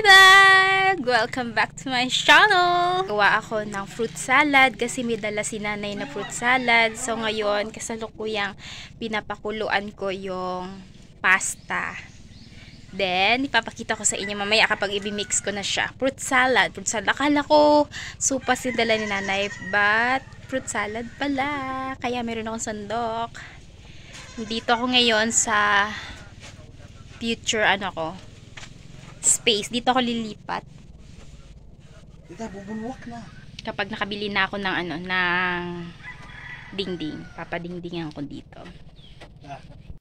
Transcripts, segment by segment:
there! Welcome back to my channel! Gawa ako ng fruit salad kasi may dala si nanay na fruit salad. So ngayon, kasalukuyang pinapakuluan ko yung pasta. Then, ipapakita ko sa inyo mamaya kapag i-mix ko na siya. Fruit salad. Fruit salad. Akala ko supas yung dala ni nanay, but fruit salad pala. Kaya meron akong sandok. Dito ako ngayon sa future space. Dito ako lilipat. Dito, bubulwak na. Kapag nakabili na ako ng ng dingding. Papadingdingan ko dito.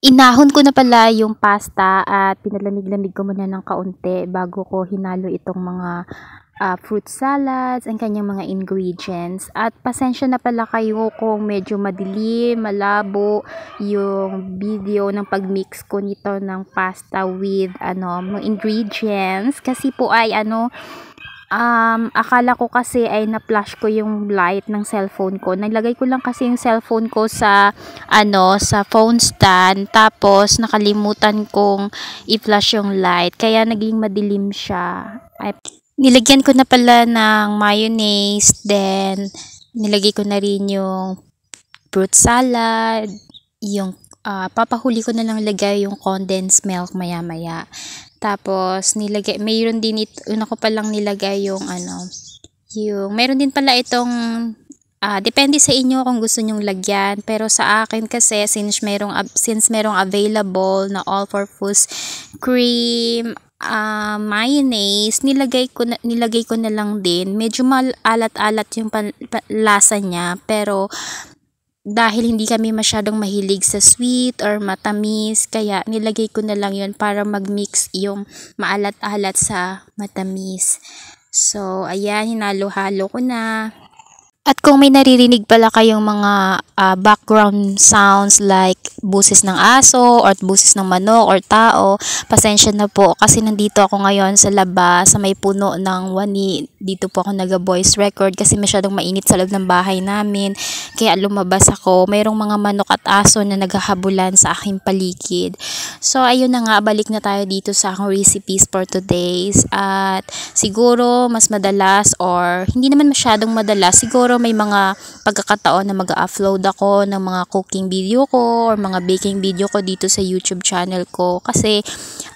Inahon ko na pala yung pasta at pinalamig-lamig ko muna ng kaunti bago ko hinalo itong mga fruit salads, ang kanyang mga ingredients. At pasensya na pala kayo kung medyo madilim, malabo yung video ng pagmix ko nito ng pasta with mga ingredients. Kasi po ay akala ko kasi ay na-flash ko yung light ng cellphone ko. Nilagay ko lang kasi yung cellphone ko sa sa phone stand, tapos nakalimutan kong i-flash yung light. Kaya naging madilim siya. Nilagyan ko na pala ng mayonnaise, then nilagay ko na rin yung fruit salad, yung papahuli ko na lang lagay yung condensed milk maya-maya. Tapos mayroon din una ko palang nilagay yung meron din pala itong depende sa inyo kung gusto nyong lagyan, pero sa akin kasi since merong available na all-purpose cream, mayonnaise, nilagay ko na lang din. Medyo alat-alat yung lasa niya, pero dahil hindi kami masyadong mahilig sa sweet or matamis, kaya nilagay ko na lang yun para mag-mix yung maalat-alat sa matamis. So, ayan, hinalo-halo ko na. At kung may naririnig pala kayong mga background sounds like busis ng aso or busis ng manok or tao, pasensya na po kasi nandito ako ngayon sa labas sa may puno ng wani. Dito po ako nag-voice record kasi masyadong mainit sa loob ng bahay namin. Kaya lumabas ako. Mayroong mga manok at aso na naghahabulan sa aking paligid. So ayun na nga, balik na tayo dito sa aking recipes for today's. At siguro mas madalas or hindi naman masyadong madalas, siguro may mga pagkakataon na mag-upload ako ng mga cooking video ko or mga baking video ko dito sa YouTube channel ko. Kasi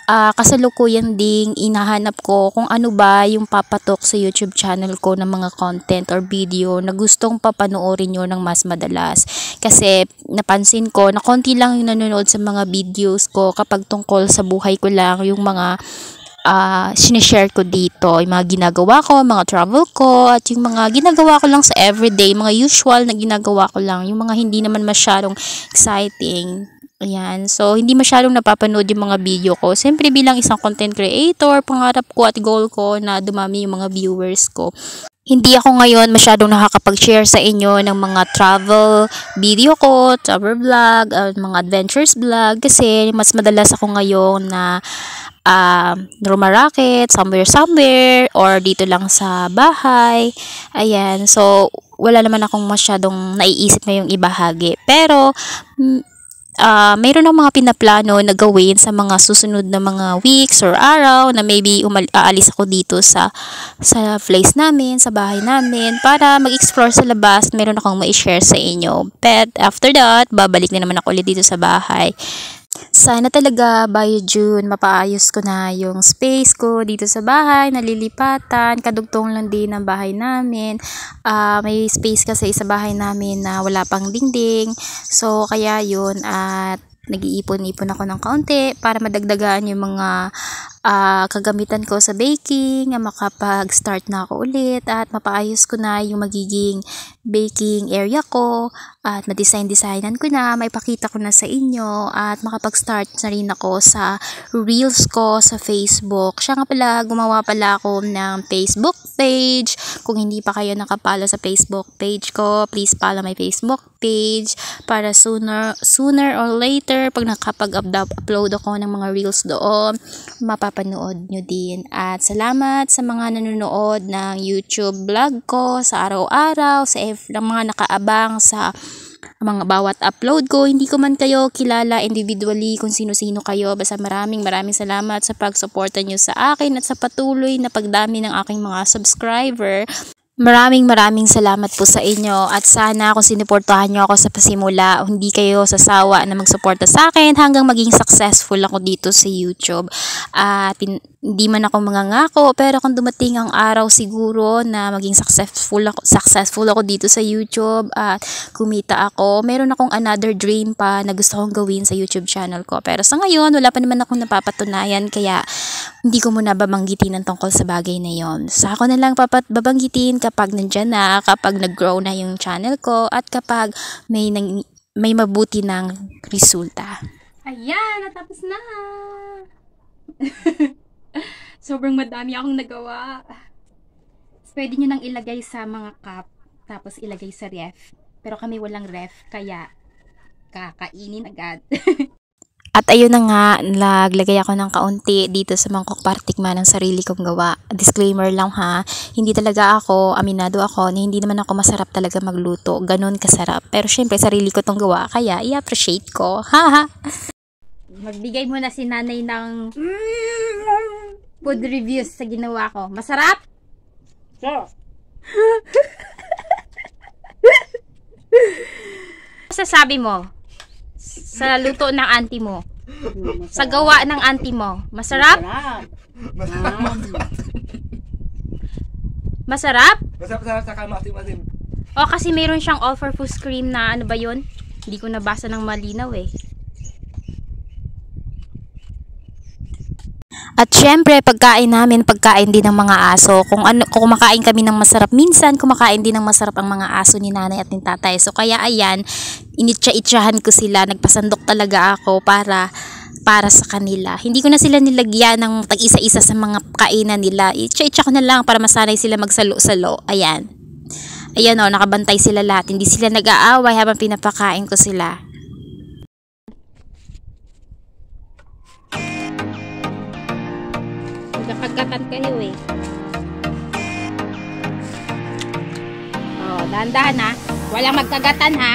kasalukuyan ding inahanap ko kung ano ba yung papatok sa YouTube channel ko ng mga content or video na gustong papanoorin nyo ng mas madalas. Kasi napansin ko na konti lang yung nanonood sa mga videos ko kapag tungkol sa buhay ko lang, yung mga sinishare ko dito, yung mga ginagawa ko, mga travel ko, at yung mga ginagawa ko lang sa everyday, mga usual na ginagawa ko lang, yung mga hindi naman masyadong exciting. Ayan, so hindi masyadong napapanood yung mga video ko. Siyempre bilang isang content creator, pangarap ko at goal ko na dumami yung mga viewers ko. Hindi ako ngayon masyadong nakakapag-share sa inyo ng mga travel video ko, travel vlog, mga adventures vlog, kasi mas madalas ako ngayon na rumaraket somewhere or dito lang sa bahay. Ayan, so wala naman akong masyadong naiisip na yung ibahagi, pero mayroon ng mga pinaplano na gawin sa mga susunod na mga weeks or araw na maybe aalis ako dito sa place namin, sa bahay namin, para mag-explore sa labas. Meron akong ma-share sa inyo. But after that, babalik na naman ako ulit dito sa bahay. Sana talaga by June mapaayos ko na yung space ko dito sa bahay, nalilipatan, kadugtong lang din ng bahay namin. May space kasi sa bahay namin na wala pang dingding. So kaya yun, at nag-iipon-ipon ako ng kaunti para madagdagan yung mga kagamitan ko sa baking, makapag-start na ako ulit at mapaayos ko na yung magiging baking area ko at ma-design-designan ko na, maipakita ko na sa inyo at makapag-start na rin ako sa reels ko sa Facebook. Siya nga pala, gumawa pala ako ng Facebook page. Kung hindi pa kayo nakapalo sa Facebook page ko, please follow my Facebook page para sooner or later pag nakapag-upload ako ng mga reels doon, mapapanood nyo din. At salamat sa mga nanonood ng YouTube vlog ko sa araw-araw, sa mga nakaabang sa mga bawat upload ko. Hindi ko man kayo kilala individually kung sino-sino kayo. Basta maraming salamat sa pagsuporta nyo sa akin at sa patuloy na pagdami ng aking mga subscriber. Maraming salamat po sa inyo at sana kung sinuportahan nyo ako sa pasimula, hindi kayo sasawa na magsuporta sa akin hanggang maging successful ako dito sa YouTube. At hindi man ako mangangako, pero kung dumating ang araw siguro na maging successful ako dito sa YouTube at kumita ako, meron akong another dream pa na gusto kong gawin sa YouTube channel ko. Pero sa ngayon, wala pa naman akong napapatunayan, kaya hindi ko muna babanggitin ang tungkol sa bagay na yon. Sa ako na lang babanggitin kapag nandyan na, kapag nag-grow na yung channel ko, at kapag may mabuti ng resulta. Ayan, natapos na! Sobrang madami akong nagawa. Pwede nyo nang ilagay sa mga cup, tapos ilagay sa ref. Pero kami walang ref, kaya kakainin agad. At ayun na nga, naglagay ako ng kaunti dito sa mangkok para tikman ng sarili kong gawa. Disclaimer lang ha, hindi talaga ako, aminado ako, na hindi naman ako masarap talaga magluto. Ganon kasarap. Pero syempre, sarili ko tong gawa, kaya i-appreciate ko. Haha! Magbigay muna si nanay ng food reviews sa ginawa ko. Masarap? Sarap. Sasabi mo sa luto ng auntie mo, sa gawa ng auntie mo, masarap? Masarap? Masarap sa masim. O kasi meron siyang all-purpose cream na ano ba yun? Hindi ko nabasa ng malinaw eh. At syempre, pagkain namin, pagkain din ng mga aso. Kung kumakain kami ng masarap, minsan kumakain din ng masarap ang mga aso ni nanay at ni tatay. So kaya ayan, initsa-itsahan ko sila, nagpasandok talaga ako para sa kanila. Hindi ko na sila nilagyan ng tag-isa-isa sa mga kainan nila. Itsa-itsa ko na lang para masanay sila magsalo-salo. Ayan. Ayan o, nakabantay sila lahat. Hindi sila nag-aaway habang pinapakain ko sila. Nagkakagatan kayo eh. Oh, dahan-dahan ha. Walang magkagatan ha.